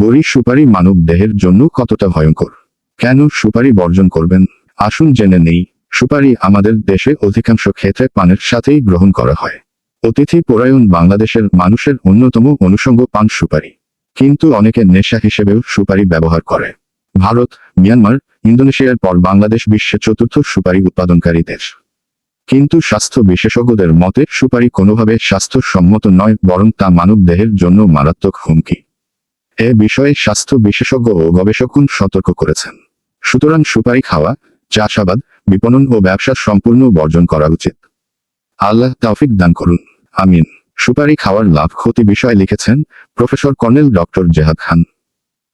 বড়ি সুপারি মানব দেহের জন্য কতটা ভয়ঙ্কর? কেন সুপারি বর্জন করবেন? আসুন জেনে নেই। সুপারি আমাদের দেশে অধিকাংশ ক্ষেত্রে পানের সাথেই গ্রহণ করা হয়। অতিথি পরায়ণ বাংলাদেশের মানুষের অন্যতম অনুষঙ্গ পান সুপারি। কিন্তু অনেকে নেশা হিসেবেও সুপারি ব্যবহার করে। ভারত, মিয়ানমার, ইন্দোনেশিয়ার পর বাংলাদেশ বিশ্বের চতুর্থ সুপারি উৎপাদনকারী দেশ। কিন্তু স্বাস্থ্য বিশেষজ্ঞদের মতে সুপারি কোনোভাবে স্বাস্থ্যসম্মত নয়, বরং তা মানব দেহের জন্য মারাত্মক হুমকি। এ বিষয়ে স্বাস্থ্য বিশেষজ্ঞ ও গবেষকগণ সতর্ক করেছেন। সুতরাং সুপারি খাওয়া, চাষাবাদ, বিপণন ও ব্যবসা সম্পূর্ণ বর্জন করা উচিত। আল্লাহ তৌফিক দান করুন, আমিন। সুপারি খাওয়ার লাভ ক্ষতি বিষয়ে লিখেছেন প্রফেসর কর্নেল ডক্টর জেহাদ খান,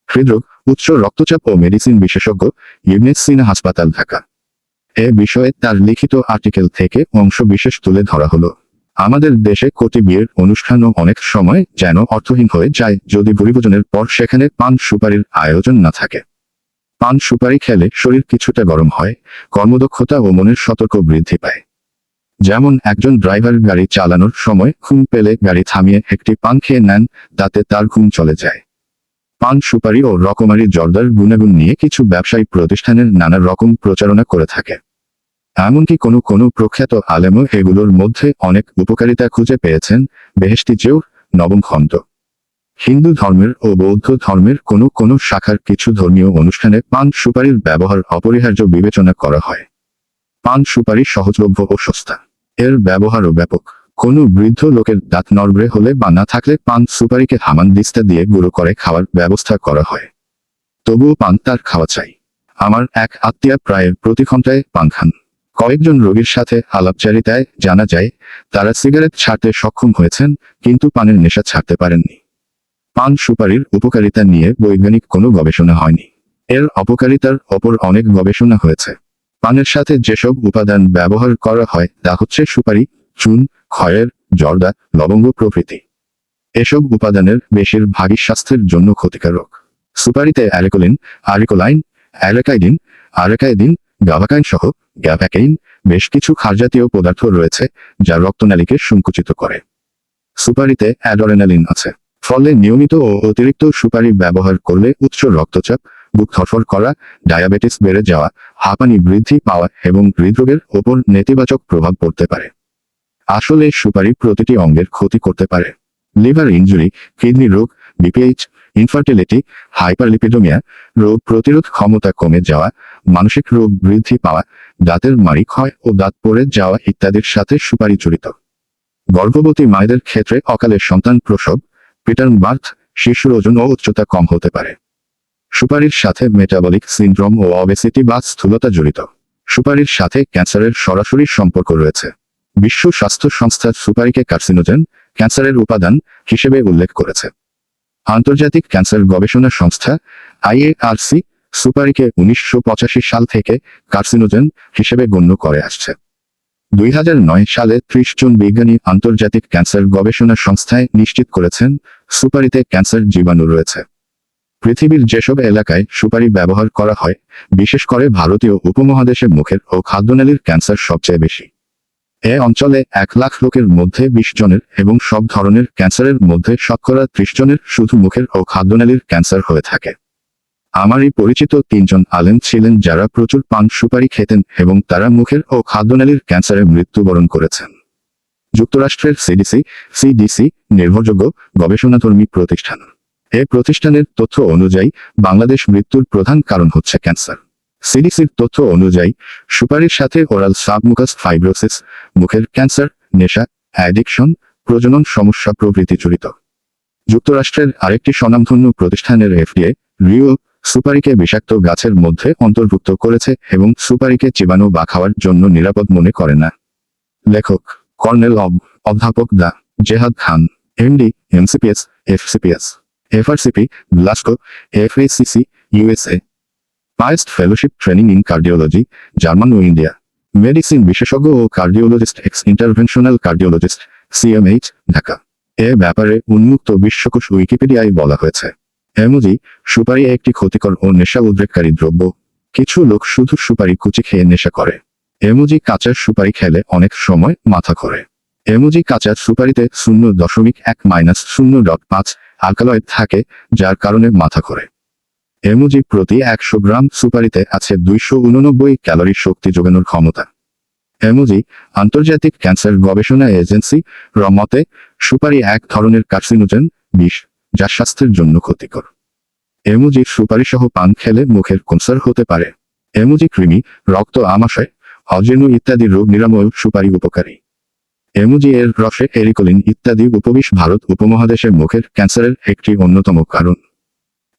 হৃদরোগ, উচ্চ রক্তচাপ ও মেডিসিন বিশেষজ্ঞ, ইবনে সিনা হাসপাতাল, ঢাকা। এ বিষয়ে তার লিখিত আর্টিকেল থেকে অংশ বিশেষ তুলে ধরা হলো। আমাদের দেশে কোটি বিয়ের অনুষ্ঠানও অনেক সময় যেন অর্থহীন হয়ে যায় যদি ভুরিভোজনের পর সেখানে পান সুপারির আয়োজন না থাকে। পান সুপারি খেলে শরীর কিছুটা গরম হয়, কর্মদক্ষতা ও মনের সতর্ক বৃদ্ধি পায়। যেমন একজন ড্রাইভার গাড়ি চালানোর সময় ঘুম পেলে গাড়ি থামিয়ে একটি পান খেয়ে নেন, তাতে তার ঘুম চলে যায়। পান সুপারি ও রকমারি জর্দার গুণাগুণ নিয়ে কিছু ব্যবসায়ী প্রতিষ্ঠানের নানা রকম প্রচারণা করে থাকে। এমনকি কোনো প্রখ্যাত আলেমও এগুলোর মধ্যে অনেক উপকারিতা খুঁজে পেয়েছেন। বেহেশতি জেউ, নবম খণ্ড। হিন্দু ধর্মের ও বৌদ্ধ ধর্মের কোনো শাখার কিছু ধর্মীয় অনুষ্ঠানে পান সুপারির ব্যবহার অপরিহার্য বিবেচনা করা হয়। পান সুপারি সহজলভ্য ও সস্তা। এর ব্যবহারও ব্যাপক। কোনো বৃদ্ধ লোকের দাঁত নড়বড়ে হলে বা না থাকলে পান সুপারিকে হামানদিস্তা দিয়ে গুঁড়ো করে খাওয়ার ব্যবস্থা করা হয়। তবুও পান তার খাওয়া চাই। আমার এক আত্মীয় প্রায় প্রতি ঘন্টায় পান খান। কয়েকজন রোগীর সাথে আলাপচারিতায় জানা যায় তারা সিগারেট ছাড়তে সক্ষম হয়েছেন, কিন্তু পানের নেশা ছাড়তে পারেননি। পান সুপারির উপকারিতা নিয়ে বৈজ্ঞানিক কোনো গবেষণা হয়নি। এর অপকারিতার ওপর অনেক গবেষণা হয়েছে। পানের সাথে যেসব উপাদান ব্যবহার করা হয় তা হচ্ছে সুপারি, চুন, খয়ের, জর্দা, লবঙ্গ প্রভৃতি। এসব উপাদানের বেশিরভাগই স্বাস্থ্যের জন্য ক্ষতিকারক। সুপারিতে অ্যারিকোলিন, আরিকোলাইন, আরেকাইদিন, গাভাকাইন সহ গ্যাভাকেইন বেশ কিছু ক্ষারজাতীয় পদার্থ রয়েছে যা রক্তনালীকে সংকুচিত করে। সুপারিতে অ্যাড্রেনালিন আছে। ফলে নিয়মিত ও অতিরিক্ত সুপারি ব্যবহার করলে উচ্চ রক্তচাপ, বুক ধড়ফড় করা, ডায়াবেটিস বেড়ে যাওয়া, হাঁপানি বৃদ্ধি পাওয়া এবং হৃদরোগের ওপর নেতিবাচক প্রভাব পড়তে পারে। আসলে সুপারি প্রতিটি অঙ্গের ক্ষতি করতে পারে। লিভার ইনজুরি, কিডনি রোগ, বিপিএইচ, ইনফার্টিলিটি, হাইপারলিপিডেমিয়া, রোগ প্রতিরোধ ক্ষমতা কমে যাওয়া, মানসিক রোগ বৃদ্ধি পাওয়া, দাঁতের মাড়ি ক্ষয় ও দাঁত পড়ে যাওয়া ইত্যাদির সাথে সুপারি জড়িত। গর্ভবতী মায়েদের ক্ষেত্রে অকালে সন্তান প্রসব, প্রিটার্ম বার্থ, শিশুর ওজন ও উচ্চতা কম হতে পারে। সুপারির সাথে মেটাবলিক সিনড্রোম ও অবেসিটি বা স্থূলতা জড়িত। সুপারির সাথে ক্যান্সারের সরাসরি সম্পর্ক রয়েছে। বিশ্ব স্বাস্থ্য সংস্থা সুপারিকে কার্সিনোজেন, ক্যান্সারের উপাদান হিসেবে উল্লেখ করেছে। আন্তর্জাতিক ক্যান্সার গবেষণা সংস্থা IARC সুপারিকে 1985 সাল থেকে কার্সিনোজেন হিসেবে গণ্য করে আসছে। 2009 সালে 30 জন বিজ্ঞানী আন্তর্জাতিক ক্যান্সার গবেষণা সংস্থায় নিশ্চিত করেছেন সুপারিতে ক্যান্সার জীবাণু রয়েছে। পৃথিবীর যেসব এলাকায় সুপারি ব্যবহার করা হয়, বিশেষ করে ভারতীয় উপমহাদেশে মুখের ও খাদ্যনালীর ক্যান্সার সবচেয়ে বেশি। এ অঞ্চলে 1 লাখ লোকের মধ্যে 20 জনের এবং সব ধরনের ক্যান্সারের মধ্যে শতকরা 30 জনের শুধু মুখের ও খাদ্যনালীর ক্যান্সার হয়ে থাকে। আমারই পরিচিত 3 জন আলেম ছিলেন যারা প্রচুর পান সুপারি খেতেন এবং তারা মুখের ও খাদ্যনালীর ক্যান্সারে মৃত্যুবরণ করেছেন। যুক্তরাষ্ট্রের CDC নির্ভরযোগ্য গবেষণাধর্মী প্রতিষ্ঠান। এ প্রতিষ্ঠানের তথ্য অনুযায়ী বাংলাদেশ মৃত্যুর প্রধান কারণ হচ্ছে ক্যান্সার। CDCর তথ্য অনুযায়ী সুপারির সাথে ওরাল সাবমুকাস ফাইব্রোসিস, মুখের ক্যান্সার, নেশা, অ্যাডিকশন, প্রজনন সমস্যা প্রভৃতি জড়িত। যুক্তরাষ্ট্রের আরেকটি স্বনামধন্য প্রতিষ্ঠানের FDA সুপারিকে বিষাক্ত গাছের মধ্যে অন্তর্ভুক্ত করেছে এবং সুপারিকে চিবানো বা খাওয়ার জন্য নিরাপদ মনে করে না। লেখক কর্নেল অধ্যাপক ডা. Jehad Khan, MD, MCPS, FCPS, FRCP, Glasgow, FACC, USA। পায়েস্ট fellowship training in cardiology, German ও ইন্ডিয়া। মেডিসিন বিশেষজ্ঞ ও cardiologist, ex interventional cardiologist, CMH, Dhaka. এ ব্যাপারে উন্মুক্ত বিশ্বকোষ উইকিপিডিয়ায় বলা হয়েছে। এমজি, সুপারি একটি ক্ষতিকর ও নেশা উদ্রেককারী দ্রব্য। কিছু লোক শুধু সুপারি কুচি খেয়ে নেশা করে। এমজি, কাঁচা সুপারি খেলে অনেক সময় মাথা ঘোরে। এমজি, কাঁচা সুপারিতে 0.1-0.5 অ্যালকালয়েড থাকে, যার কারণে মাথা ঘোরে। এমোজি প্রতি 100 গ্রাম সুপারিতে আছে 289 ক্যালোরি শক্তি যোগানোর ক্ষমতা। এমোজি আন্তর্জাতিক ক্যান্সার গবেষণা এজেন্সি র মতে সুপারি এক ধরনের কার্সিনোজেন বিষ, যা স্বাস্থ্যের জন্য ক্ষতিকর। এমোজি সুপারি সহ পান খেলে মুখের ক্যান্সার হতে পারে। এমোজি কৃমি, রক্ত আমাশয়, অজীর্ণ ইত্যাদি রোগ নিরাময় সুপারি উপকারী। এমোজি এর রসে এরিকোলিন ইত্যাদি উপবিষ ভারত উপমহাদেশে মুখের ক্যান্সারের একটি অন্যতম কারণ।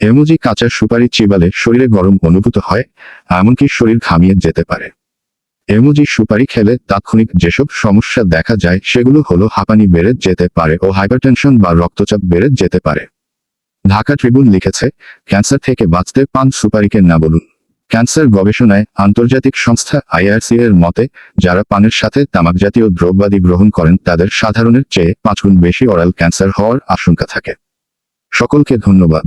এমোজি কাঁচা সুপারি চিবালে শরীরে গরম অনুভূত হয়, এমনকি শরীর ঘামিয়ে যেতে পারে। এমোজি সুপারি খেলে তাৎক্ষণিক যেসব সমস্যা দেখা যায় সেগুলো হলো হাঁপানি বেড়ে যেতে পারে ও হাইপারটেনশন বা রক্তচাপ বেড়ে যেতে পারে। ঢাকা ট্রিবিউন লিখেছে, ক্যান্সার থেকে বাঁচতে পান সুপারিকে না বলুন। ক্যান্সার গবেষণায় আন্তর্জাতিক সংস্থা আইআরসি এর মতে যারা পানের সাথে তামাকজাতীয় দ্রব্যাদি গ্রহণ করেন তাদের সাধারণের চেয়ে 5 গুণ বেশি ওরাল ক্যান্সার হওয়ার আশঙ্কা থাকে। সকলকে ধন্যবাদ।